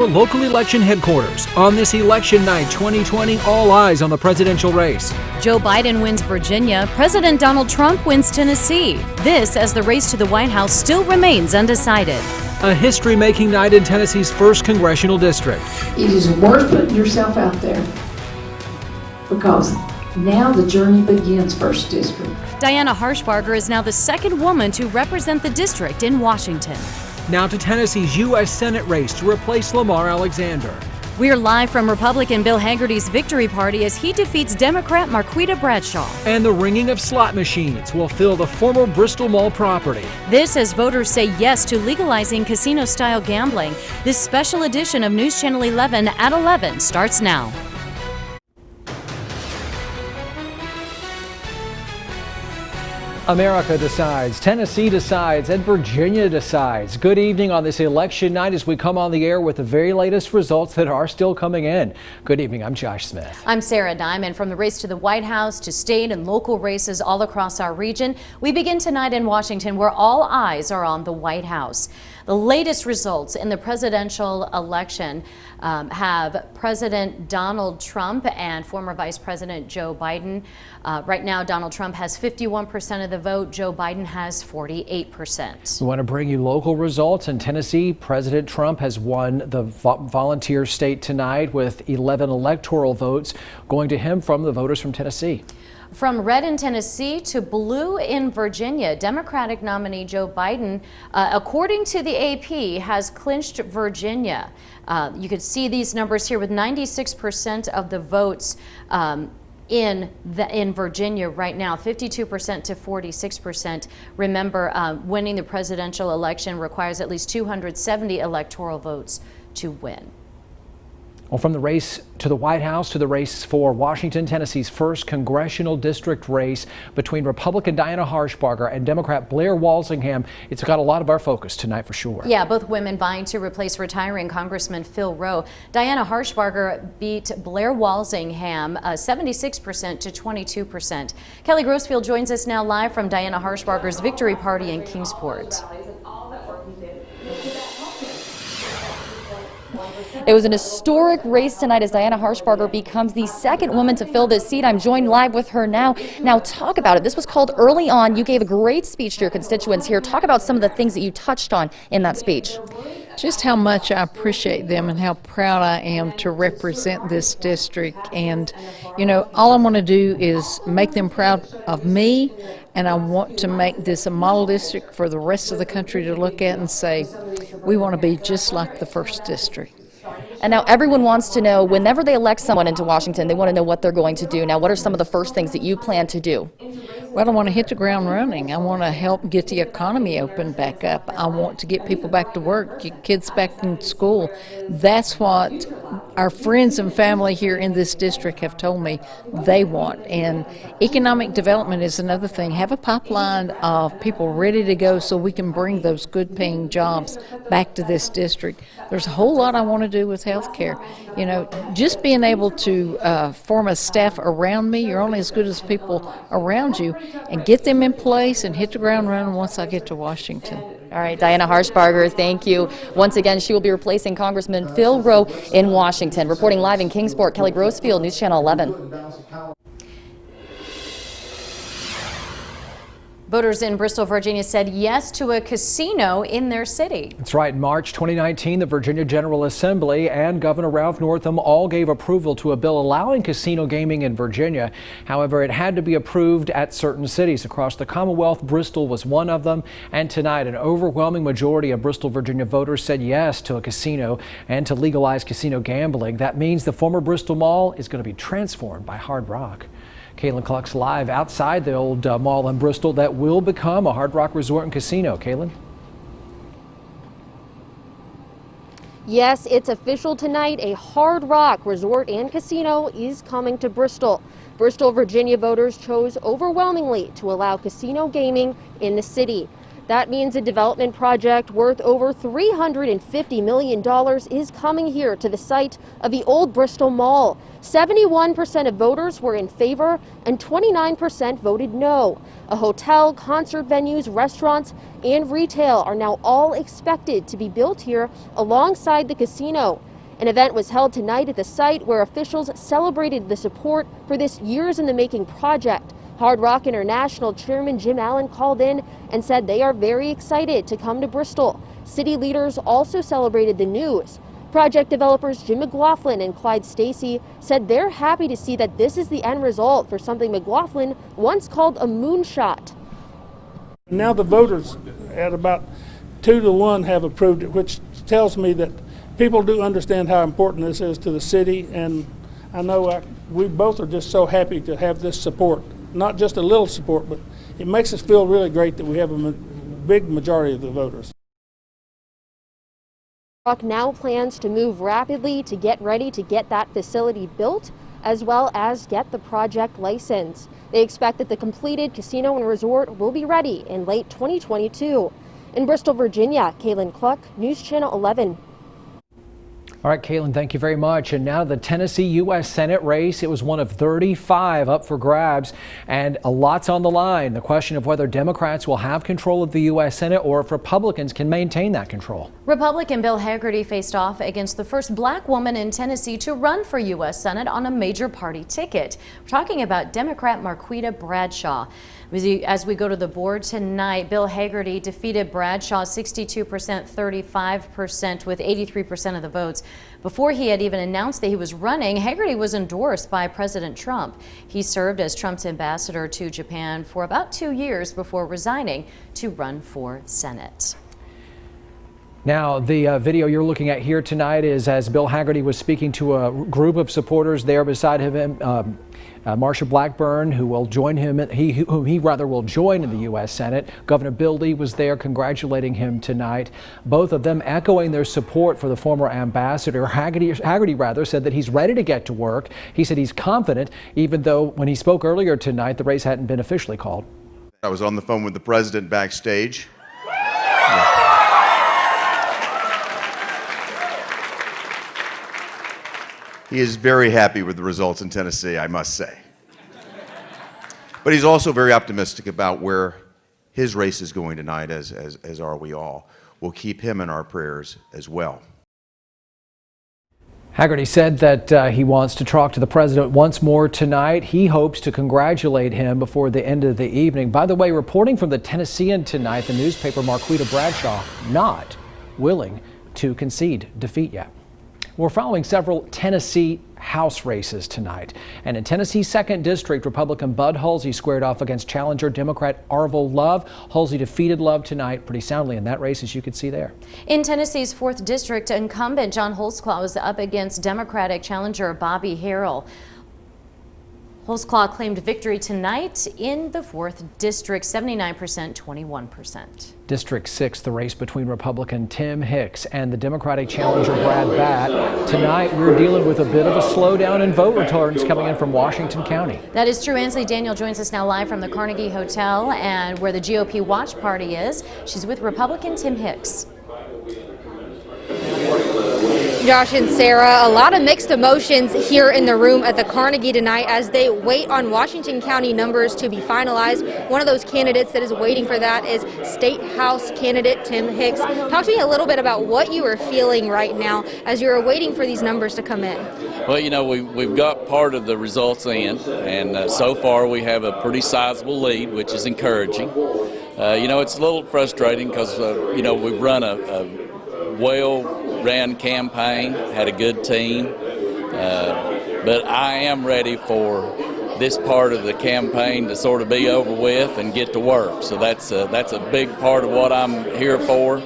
Local election headquarters. On this election night 2020, all eyes on the presidential race. Joe Biden wins Virginia. President Donald Trump wins Tennessee. This as the race to the White House still remains undecided. A history-making night in Tennessee's 1st congressional district. It is worth putting yourself out there because now the journey begins, 1st District. Diana Harshbarger is now the 2nd woman to represent the district in Washington. Now to Tennessee's U.S. Senate race to replace Lamar Alexander. We're live from Republican Bill Hagerty's victory party as he defeats Democrat Marquita Bradshaw. And the ringing of slot machines will fill the former Bristol Mall property. This as voters say yes to legalizing casino-style gambling. This special edition of News Channel 11 at 11 starts now. America decides, Tennessee decides, and Virginia decides. Good evening on this election night as we come on the air with the very latest results that are still coming in. Good evening, I'm Josh Smith. I'm Sarah Diamond. From the race to the White House to state and local races all across our region, we begin tonight in Washington where all eyes are on the White House. The latest results in the presidential election have President Donald Trump and former Vice President Joe Biden. Right now, Donald Trump has 51% of the vote. Joe Biden has 48%. We want to bring you local results in Tennessee. President Trump has won the volunteer state tonight with 11 electoral votes going to him from the voters from Tennessee. From red in Tennessee to blue in Virginia, Democratic nominee Joe Biden, according to the AP, has clinched Virginia. You could see these numbers here with 96% of the votes in Virginia right now, 52% to 46%. Remember, winning the presidential election requires at least 270 electoral votes to win. Well, from the race to the White House to the race for Washington, Tennessee's 1st congressional district race between Republican Diana Harshbarger and Democrat Blair Walsingham, it's got a lot of our focus tonight for sure. Yeah, both women vying to replace retiring Congressman Phil Rowe. Diana Harshbarger beat Blair Walsingham 76% to 22%. Kelly Grossfield joins us now live from Diana Harshbarger's victory party in Kingsport. It was an historic race tonight as Diana Harshbarger becomes the 2nd woman to fill this seat. I'm joined live with her now. Now talk about it. This was called early on. You gave a great speech to your constituents here. Talk about some of the things that you touched on in that speech. Just how much I appreciate them and how proud I am to represent this district. And, you know, all I want to do is make them proud of me, and I want to make this a model district for the rest of the country to look at and say, we want to be just like the 1st district. And now everyone wants to know, whenever they elect someone into Washington, they want to know what they're going to do. Now, what are some of the first things that you plan to do? Well, I want to hit the ground running. I want to help get the economy open back up. I want to get people back to work, get kids back in school. That's what our friends and family here in this district have told me they want. And economic development is another thing. Have a pipeline of people ready to go so we can bring those good paying jobs back to this district. There's a whole lot I want to do with health care. You know, just being able to form a staff around me, you're only as good as people around you, and get them in place and hit the ground running once I get to Washington. All right, Diana Harshbarger, thank you. Once again, she will be replacing Congressman Phil Rowe in Washington. Reporting live in Kingsport, Kelly Grossfield, News Channel 11. Voters in Bristol, Virginia said yes to a casino in their city. That's right. In March 2019, the Virginia General Assembly and Governor Ralph Northam all gave approval to a bill allowing casino gaming in Virginia. However, it had to be approved at certain cities across the Commonwealth. Bristol was one of them. And tonight, an overwhelming majority of Bristol, Virginia voters said yes to a casino and to legalize casino gambling. That means the former Bristol Mall is going to be transformed by Hard Rock. Caitlin Cluck's live outside the old mall in Bristol that will become a Hard Rock Resort and Casino. Caitlin? Yes, it's official tonight. A Hard Rock Resort and Casino is coming to Bristol. Bristol, Virginia voters chose overwhelmingly to allow casino gaming in the city. That means a development project worth over $350 million is coming here to the site of the old Bristol Mall. 71% of voters were in favor and 29% voted no. A hotel, concert venues, restaurants, and retail are now all expected to be built here alongside the casino. An event was held tonight at the site where officials celebrated the support for this years-in-the-making project. Hard Rock International Chairman Jim Allen called in and said they are very excited to come to Bristol. City leaders also celebrated the news. Project developers Jim McLaughlin and Clyde Stacy said they're happy to see that this is the end result for something McLaughlin once called a moonshot. Now the voters at about 2-1 have approved it, which tells me that people do understand how important this is to the city, and I know we both are just so happy to have this support. Not just a little support, but it makes us feel really great that we have a big majority of the voters. Rock now plans to move rapidly to get ready to get that facility built, as well as get the project license. They expect that the completed casino and resort will be ready in late 2022. In Bristol, Virginia, Kaylin Cluck, News Channel 11. All right, Kaylin, thank you very much. And now the Tennessee U.S. Senate race. It was one of 35 up for grabs, and a lot's on the line. The question of whether Democrats will have control of the U.S. Senate or if Republicans can maintain that control. Republican Bill Hagerty faced off against the first black woman in Tennessee to run for U.S. Senate on a major party ticket. We're talking about Democrat Marquita Bradshaw. As we go to the board tonight, Bill Hagerty defeated Bradshaw 62%, 35% with 83% of the votes. Before he had even announced that he was running, Hagerty was endorsed by President Trump. He served as Trump's ambassador to Japan for about 2 years before resigning to run for Senate. Now, the video you're looking at here tonight is as Bill Hagerty was speaking to a group of supporters there beside him. Marsha Blackburn, who will join him, whom he will join in the U.S. Senate. Governor Bill Lee was there congratulating him tonight. Both of them echoing their support for the former ambassador. Hagerty said that he's ready to get to work. He said he's confident, even though when he spoke earlier tonight, the race hadn't been officially called. I was on the phone with the president backstage. He is very happy with the results in Tennessee, I must say. But he's also very optimistic about where his race is going tonight, as are we all. We'll keep him in our prayers as well. Hagerty said that he wants to talk to the president once more tonight. He hopes to congratulate him before the end of the evening. By the way, reporting from the Tennessean tonight, the newspaper Marquita Bradshaw not willing to concede defeat yet. We're following several Tennessee House races tonight. And in Tennessee's 2nd District, Republican Bud Hulsey squared off against challenger Democrat Arvil Love. Hulsey defeated Love tonight pretty soundly in that race, as you can see there. In Tennessee's 4th District, incumbent John Holtzclaw was up against Democratic challenger Bobby Harrell. Holtzclaw claimed victory tonight in the 4th District, 79%, 21%. District 6, the race between Republican Tim Hicks and the Democratic challenger Brad Batt. Tonight, we're dealing with a bit of a slowdown in vote returns coming in from Washington County. That is true. Ansley Daniel joins us now live from the Carnegie Hotel and where the GOP watch party is. She's with Republican Tim Hicks. Josh and Sarah, a lot of mixed emotions here in the room at the Carnegie tonight as they wait on Washington County numbers to be finalized. One of those candidates that is waiting for that is State House candidate Tim Hicks. Talk to me a little bit about what you are feeling right now as you're waiting for these numbers to come in. Well, you know, we've got part of the results in, and so far we have a pretty sizable lead, which is encouraging. You know, it's a little frustrating because, you know, we've run a well-ran campaign, had a good team, but I am ready for this part of the campaign to sort of be over with and get to work. So that's a big part of what I'm here for,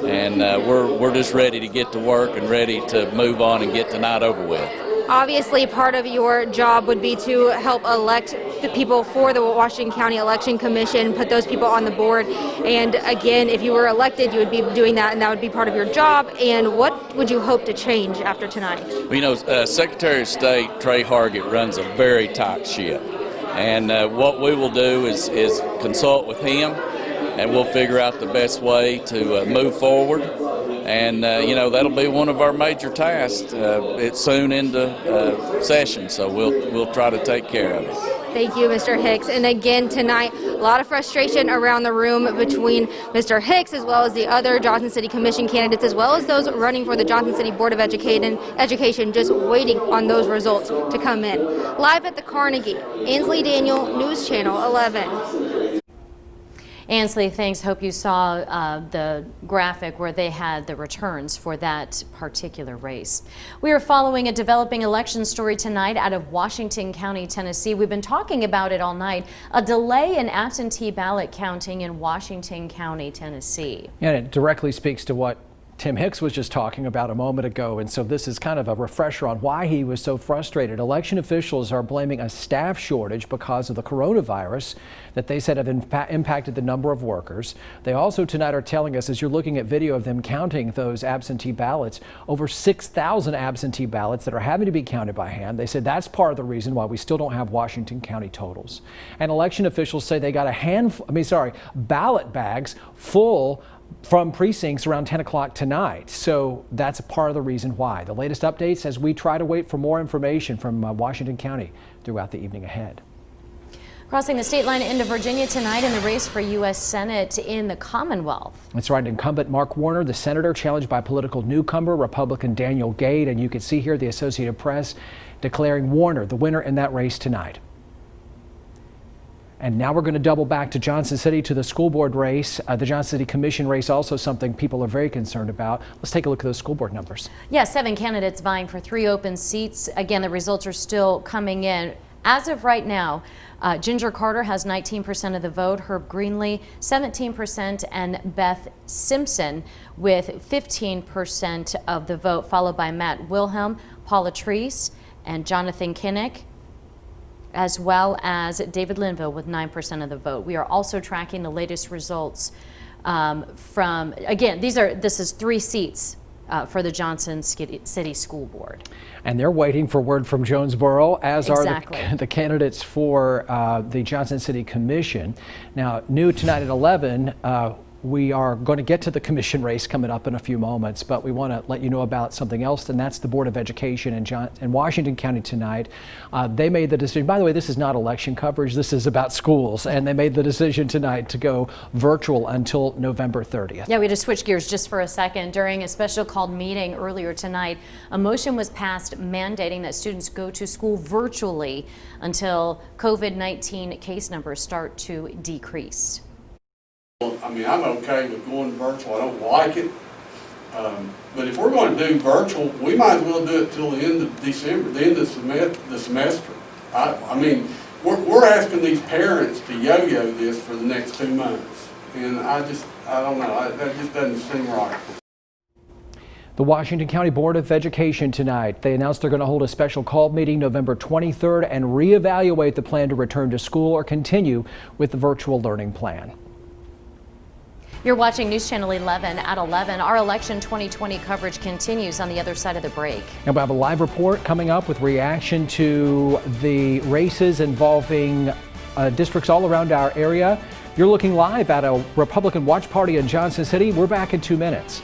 and we're just ready to get to work and ready to move on and get tonight over with. Obviously, part of your job would be to help elect the people for the Washington County Election Commission, put those people on the board. And again, if you were elected, you would be doing that, and that would be part of your job. And what would you hope to change after tonight? Well, you know, Secretary of State Trey Hargett runs a very tight ship. And what we will do is consult with him, and we'll figure out the best way to move forward. And, you know, that'll be one of our major tasks. It's soon into session, so we'll try to take care of it. Thank you, Mr. Hicks. And again tonight, a lot of frustration around the room between Mr. Hicks as well as the other Johnson City Commission candidates, as well as those running for the Johnson City Board of Education, just waiting on those results to come in. Live at the Carnegie, Ainsley Daniel, News Channel 11. Ansley, thanks. Hope you saw the graphic where they had the returns for that particular race. We are following a developing election story tonight out of Washington County, Tennessee. We've been talking about it all night. A delay in absentee ballot counting in Washington County, Tennessee. And it directly speaks to what Tim Hicks was just talking about a moment ago, and so this is kind of a refresher on why he was so frustrated. Election officials are blaming a staff shortage because of the coronavirus that they said have impacted the number of workers. They also tonight are telling us, as you're looking at video of them counting those absentee ballots, over 6,000 absentee ballots that are having to be counted by hand. They said that's part of the reason why we still don't have Washington County totals. And election officials say they got ballot bags full from precincts around 10 o'clock tonight. So that's a part of the reason why. The latest updates as we try to wait for more information from Washington County throughout the evening ahead. Crossing the state line into Virginia tonight in the race for U.S. Senate in the Commonwealth. That's right. Incumbent Mark Warner, the senator, challenged by political newcomer Republican Daniel Gade. And you can see here the Associated Press declaring Warner the winner in that race tonight. And now we're going to double back to Johnson City to the school board race. The Johnson City Commission race, also something people are very concerned about. Let's take a look at those school board numbers. Yeah, 7 candidates vying for 3 open seats. Again, the results are still coming in. As of right now, Ginger Carter has 19% of the vote, Herb Greenlee 17%, and Beth Simpson with 15% of the vote, followed by Matt Wilhelm, Paula Treese, and Jonathan Kinnick, as well as David Linville with 9% of the vote. We are also tracking the latest results from, again, this is 3 seats for the Johnson City School Board. And they're waiting for word from Jonesboro, as are the candidates for the Johnson City Commission. Now, new tonight at 11, we are going to get to the commission race coming up in a few moments, but we want to let you know about something else, and that's the Board of Education in Washington County tonight. They made the decision, by the way, this is not election coverage, this is about schools, and they made the decision tonight to go virtual until November 30th. Yeah, we just switch gears just for a second. During a special called meeting earlier tonight, a motion was passed mandating that students go to school virtually until COVID-19 case numbers start to decrease. I mean, I'm okay with going virtual. I don't like it. But if we're going to do virtual, we might as well do it till the end of December, the end of the semester. I mean, we're asking these parents to yo-yo this for the next 2 months. And I don't know, that just doesn't seem right. The Washington County Board of Education tonight, they announced they're going to hold a special called meeting November 23rd and reevaluate the plan to return to school or continue with the virtual learning plan. You're watching News Channel 11 at 11. Our election 2020 coverage continues on the other side of the break. And we'll have a live report coming up with reaction to the races involving districts all around our area. You're looking live at a Republican watch party in Johnson City. We're back in 2 minutes.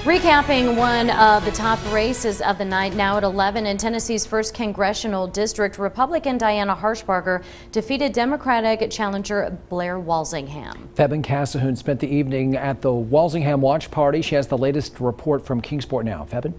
Recapping one of the top races of the night, now at 11 in Tennessee's 1st Congressional District, Republican Diana Harshbarger defeated Democratic challenger Blair Walsingham. Febin Cassahoon spent the evening at the Walsingham watch party. She has the latest report from Kingsport now. Febin?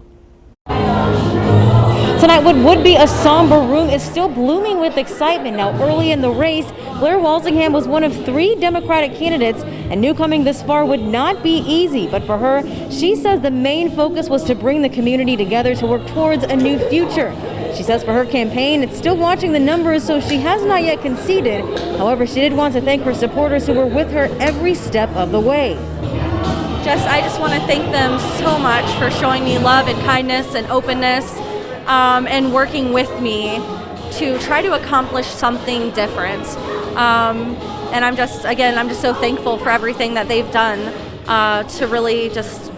Tonight, what would be a somber room is still blooming with excitement. Now, early in the race, Blair Walsingham was one of 3 Democratic candidates and knew coming this far would not be easy. But for her, she says the main focus was to bring the community together to work towards a new future. She says for her campaign, it's still watching the numbers, so she has not yet conceded. However, she did want to thank her supporters who were with her every step of the way. I just want to thank them so much for showing me love and kindness and openness and working with me to try to accomplish something different. And I'm just so thankful for everything that they've done to really just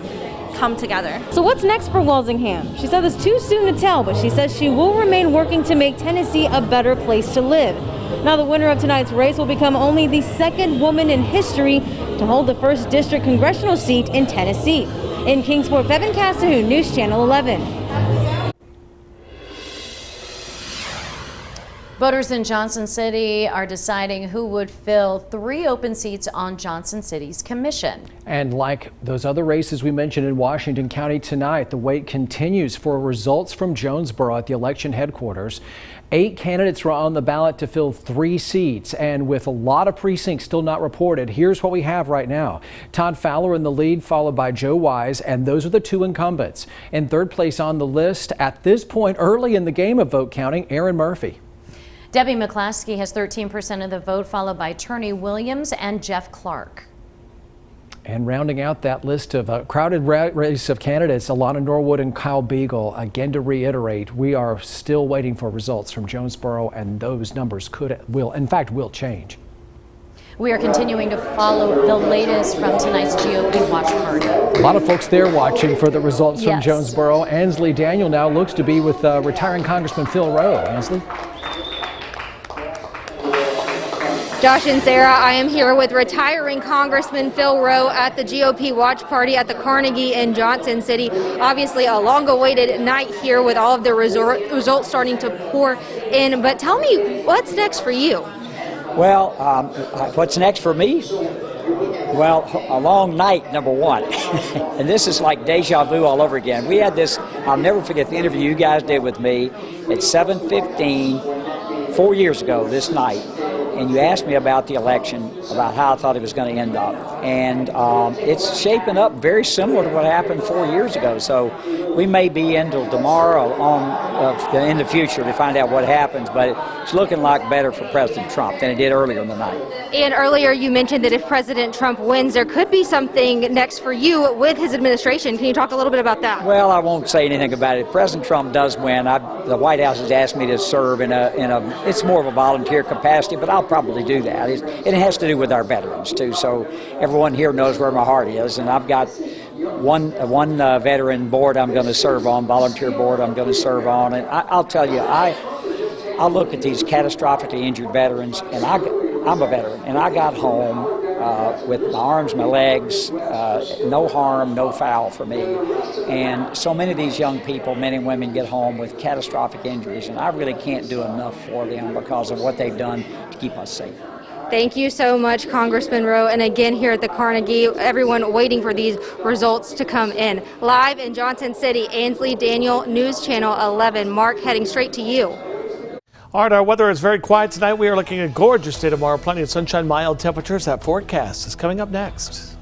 come together. So what's next for Walsingham? She said it's too soon to tell, but she says she will remain working to make Tennessee a better place to live. Now the winner of tonight's race will become only the 2nd woman in history to hold the 1st district congressional seat in Tennessee. In Kingsport, Febin Cassahoon, News Channel 11. Voters in Johnson City are deciding who would fill 3 open seats on Johnson City's commission. And like those other races we mentioned in Washington County tonight, the wait continues for results from Jonesboro at the election headquarters. 8 candidates were on the ballot to fill 3 seats, and with a lot of precincts still not reported, here's what we have right now. Todd Fowler in the lead, followed by Joe Wise, and those are the 2 incumbents. In 3rd place on the list at this point early in the game of vote counting, Aaron Murphy. Debbie McClaskey has 13% of the vote, followed by Turney Williams and Jeff Clark. And rounding out that list of a crowded race of candidates, Alana Norwood and Kyle Beagle. Again, to reiterate, we are still waiting for results from Jonesboro, and those numbers will change. We are continuing to follow the latest from tonight's GOP watch party. A lot of folks there watching for the results from Yes. Jonesboro. Ansley Daniel now looks to be with retiring Congressman Phil Rowe. Ansley? Josh and Sarah, I am here with retiring Congressman Phil Rowe at the GOP watch party at the Carnegie in Johnson City. Obviously a long-awaited night here with all of the results starting to pour in. But tell me, what's next for you? Well, what's next for me? Well, a long night, number one. And this is like deja vu all over again. We had this, I'll never forget the interview you guys did with me at 7:15, 4 years ago this night. And you asked me about the election, about how I thought it was going to end up. And it's shaping up very similar to what happened 4 years ago. So we may be until tomorrow in the future to find out what happens, but it's looking like better for President Trump than it did earlier in the night. And earlier you mentioned that if President Trump wins, there could be something next for you with his administration. Can you talk a little bit about that? Well, I won't say anything about it. If President Trump does win, the White House has asked me to serve it's more of a volunteer capacity, but I'll probably do that. It has to do with our veterans too, so everyone here knows where my heart is, and I've got one veteran board I'm going to serve on, volunteer board I'm going to serve on, and I'll tell you, I look at these catastrophically injured veterans, and I'm a veteran, and I got home with my arms, my legs, no harm, no foul for me. And so many of these young people, men and women, get home with catastrophic injuries, and I really can't do enough for them because of what they've done to keep us safe. Thank you so much, Congressman Rowe. And again, here at the Carnegie, everyone waiting for these results to come in. Live in Johnson City, Ansley Daniel, News Channel 11. Mark, heading straight to you. All right, our weather is very quiet tonight. We are looking at a gorgeous day tomorrow. Plenty of sunshine, mild temperatures. That forecast is coming up next.